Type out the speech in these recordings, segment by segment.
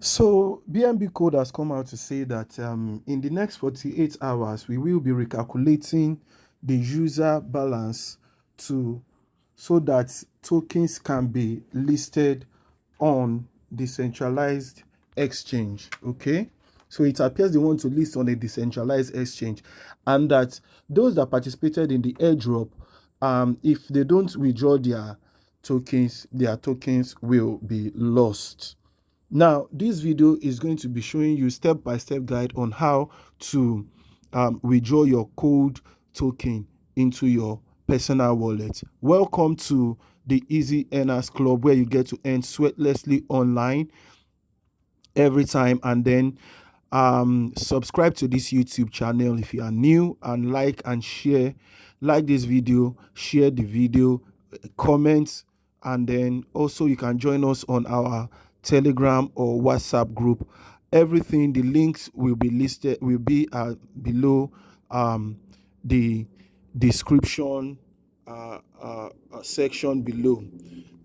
So BNB Code has come out to say that in the next 48 hours, we will be recalculating the user balance to so that tokens can be listed on decentralized exchange. Okay. So it appears they want to list on a decentralized exchange, and that those that participated in the airdrop, if they don't withdraw their tokens will be lost. Now, this video is going to be showing you step-by-step guide on how to withdraw your cold token into your personal wallet. Welcome to the Easy Earners Club, where you get to earn sweatlessly online every time. And then subscribe to this YouTube channel if you are new, and like and share. Like this video, share the video, comment, and then also you can join us on our Telegram or WhatsApp group. Everything, the links will be listed, will be below the description section below.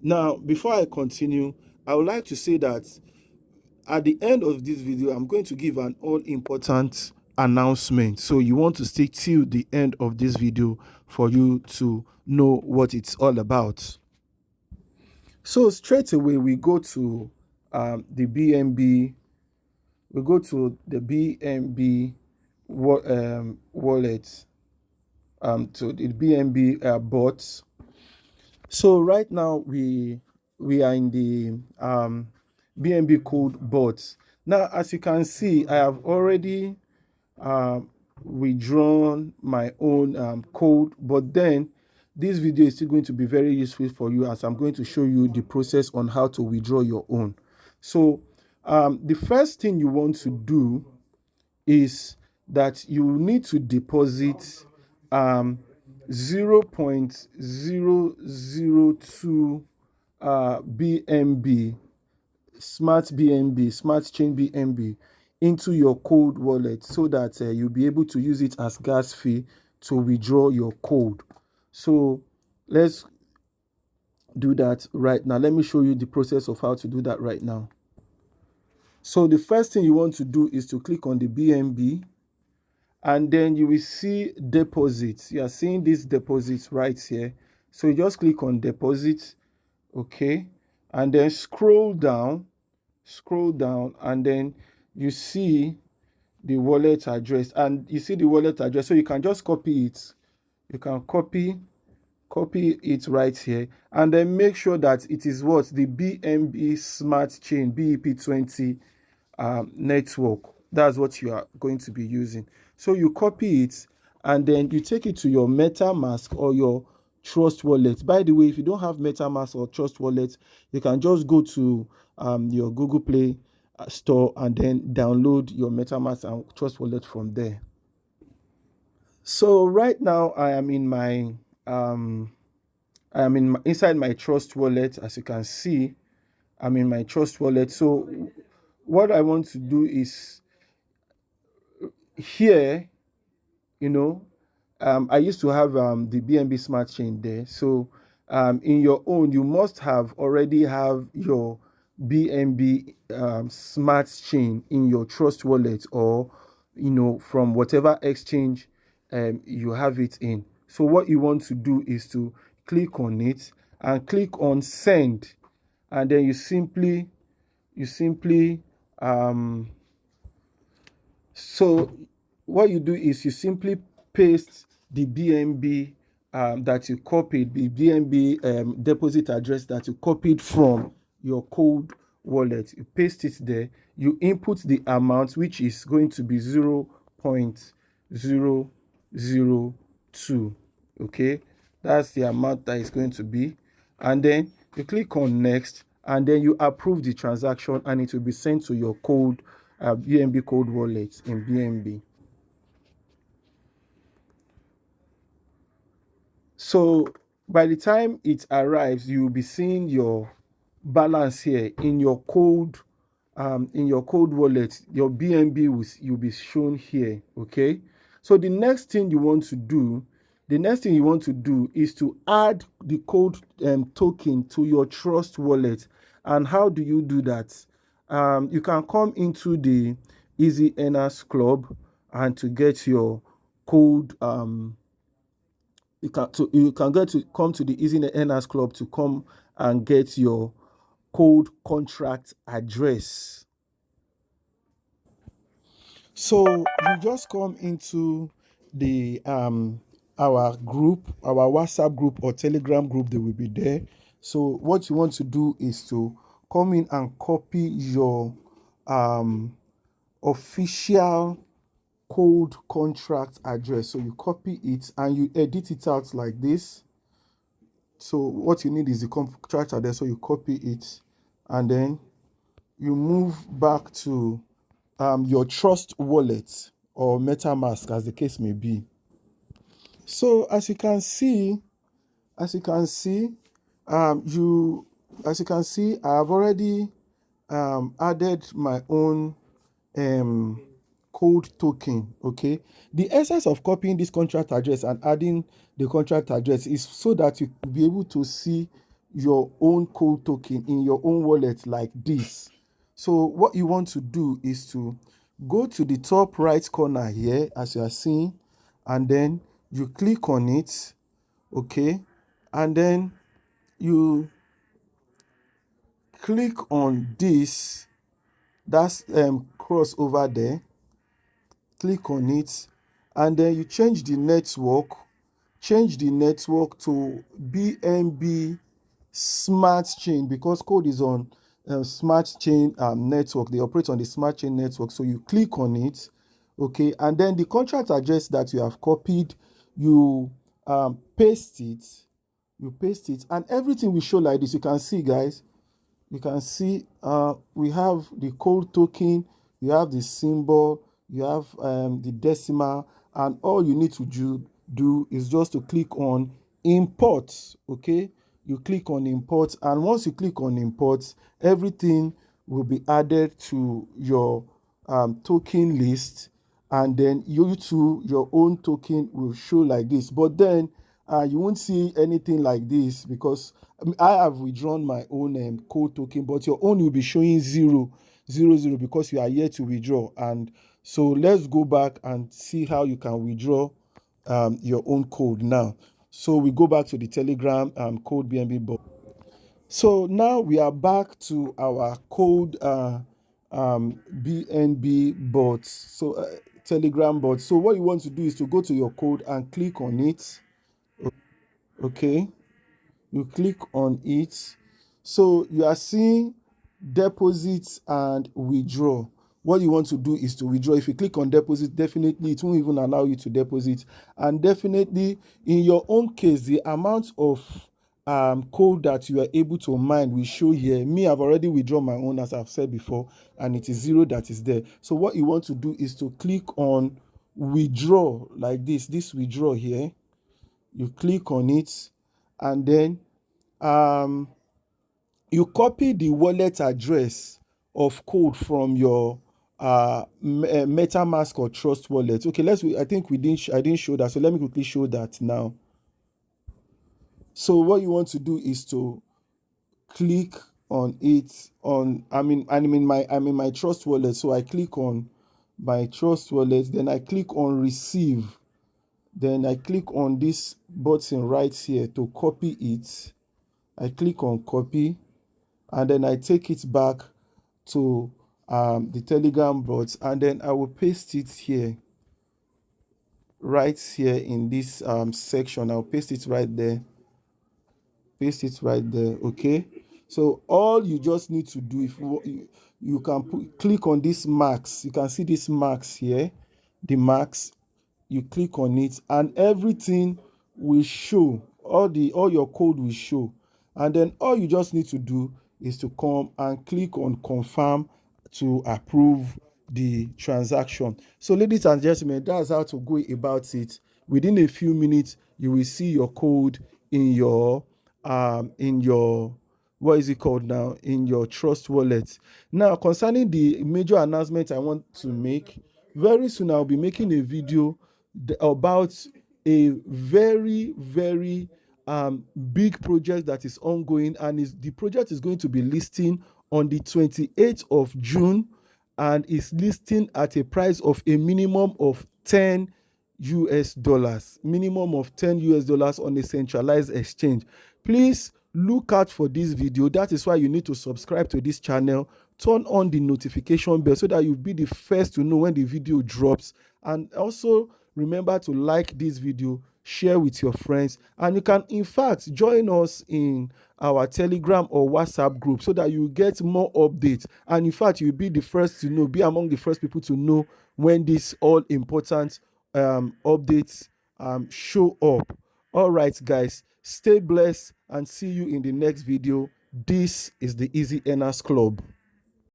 Now, before I continue, I would like to say that at the end of this video, I'm going to give an all-important announcement. So you want to stay till the end of this video for you to know what it's all about. So straight away, we go to the BNB. We go to the BNB wallet, to the BNB bots. So right now we are in the BNB code bots. Now, as you can see, I have already withdrawn my own code, but then this video is still going to be very useful for you, as I'm going to show you the process on how to withdraw your own. So the first thing you want to do is that you need to deposit 0.002 BNB, smart chain BNB, into your cold wallet, so that you'll be able to use it as gas fee to withdraw your code. So let's do that right now. Let me show you the process of how to do that right now. So the first thing you want to do is to click on the BNB, and then you will see deposits. You are seeing this deposit right here. So you just click on deposit, okay, and then scroll down, and then you see the wallet address, and you see the wallet address. So you can just copy it. You can copy it right here, and then make sure that it is what the BNB smart chain BEP20 network. That's what you are going to be using. So you copy it, and then you take it to your metamask or your trust wallet. By the way, if you don't have metamask or trust wallet, you can just go to your Google Play store and then download your metamask and trust wallet from there. So right now I am in my inside my trust wallet. As you can see, I'm in my trust wallet. So what I want to do is, here, I used to have the BNB smart chain there. So in your own, you must have already have your BNB smart chain in your trust wallet, or from whatever exchange you have it in. So what you want to do is to click on it and click on send, and then you simply so what you do is you simply paste the BNB that you copied, the BNB deposit address that you copied from your cold wallet. You paste it there. You input the amount, which is going to be 0.002. Okay, that's the amount that is going to be. And then you click on next, and then you approve the transaction, and it will be sent to your cold BNB cold wallet in BNB. So by the time it arrives, you will be seeing your balance here in your cold wallet. Your BNB you'll be shown here. Okay. So the next thing you want to do is to add the cold token to your trust wallet. And how do you do that? you can come into the Easy Earners Club and to get your code. You can get to come to the Easy Earners Club to come and get your code contract address. So you just come into the our group, our WhatsApp group or Telegram group, they will be there. So what you want to do is to come in and copy your um official code contract address. So you copy it and you edit it out like this. So what you need is the contract address. So you copy it and then you move back to your Trust wallet or MetaMask, as the case may be. So as you can see, you as you can see, I have already added my own um, code token. Okay, the essence of copying this contract address and adding the contract address is so that you will be able to see your own code token in your own wallet like this. So what you want to do is to go to the top right corner here, as you are seeing, and then you click on it. Okay, and then you click on this, that's cross over there, click on it, and then you change the network to BNB smart chain, because code is on smart chain network. They operate on the smart chain network. So you click on it, okay, and then the contract address that you have copied, you paste it, and everything will show like this. You can see, guys, you can see we have the code token, you have the symbol, you have the decimal, and all you need to do is just to click on import. Okay, you click on import, and once you click on import, everything will be added to your token list, and then you too, your own token will show like this. But then you won't see anything like this, because I have withdrawn my own code token, but your own will be showing 000 because you are yet to withdraw. And so let's go back and see how you can withdraw your own code now. So we go back to the Telegram code BNB bot. So now we are back to our code BNB bot. So Telegram bot. So what you want to do is to go to your code and click on it. Okay, you click on it. So you are seeing deposit and withdraw. What you want to do is to withdraw. If you click on deposit, definitely it won't even allow you to deposit. And definitely in your own case, the amount of code that you are able to mine will show here. Me, I've already withdrawn my own, as I've said before, and it is 0 that is there. So what you want to do is to click on withdraw like this withdraw here. You click on it, and then you copy the wallet address of code from your MetaMask or Trust wallet. Okay, I think I didn't show that, so let me quickly show that now. So what you want to do is to click on it on I'm in my Trust wallet. So I click on my Trust wallet, then I click on receive, then I click on this button right here to copy it. I click on copy, and then I take it back to the Telegram bot, and then I will paste it here, right here in this section. I'll paste it right there. Paste it right there. Okay. So all you just need to do, if you can click on this marks, you can see this marks here, the marks. You click on it, and everything will show. All your code will show, and then all you just need to do is to come and click on confirm to approve the transaction. So ladies and gentlemen, that's how to go about it. Within a few minutes, you will see your code in your what is it called now, in your Trust wallet. Now, concerning the major announcement I want to make, very soon I'll be making a video about a very, very big project that is ongoing, and the project is going to be listing on the 28th of June and is listing at a price of a minimum of 10 US dollars, minimum of 10 US dollars on a centralized exchange. Please look out for this video. That is why you need to subscribe to this channel, turn on the notification bell so that you'll be the first to know when the video drops. And also remember to like this video, share with your friends, and you can in fact join us in our Telegram or WhatsApp group so that you get more updates. And in fact, you'll be the first to know, be among the first people to know when these all important updates show up. All right, guys, stay blessed and see you in the next video. This is the Easy Earners Club.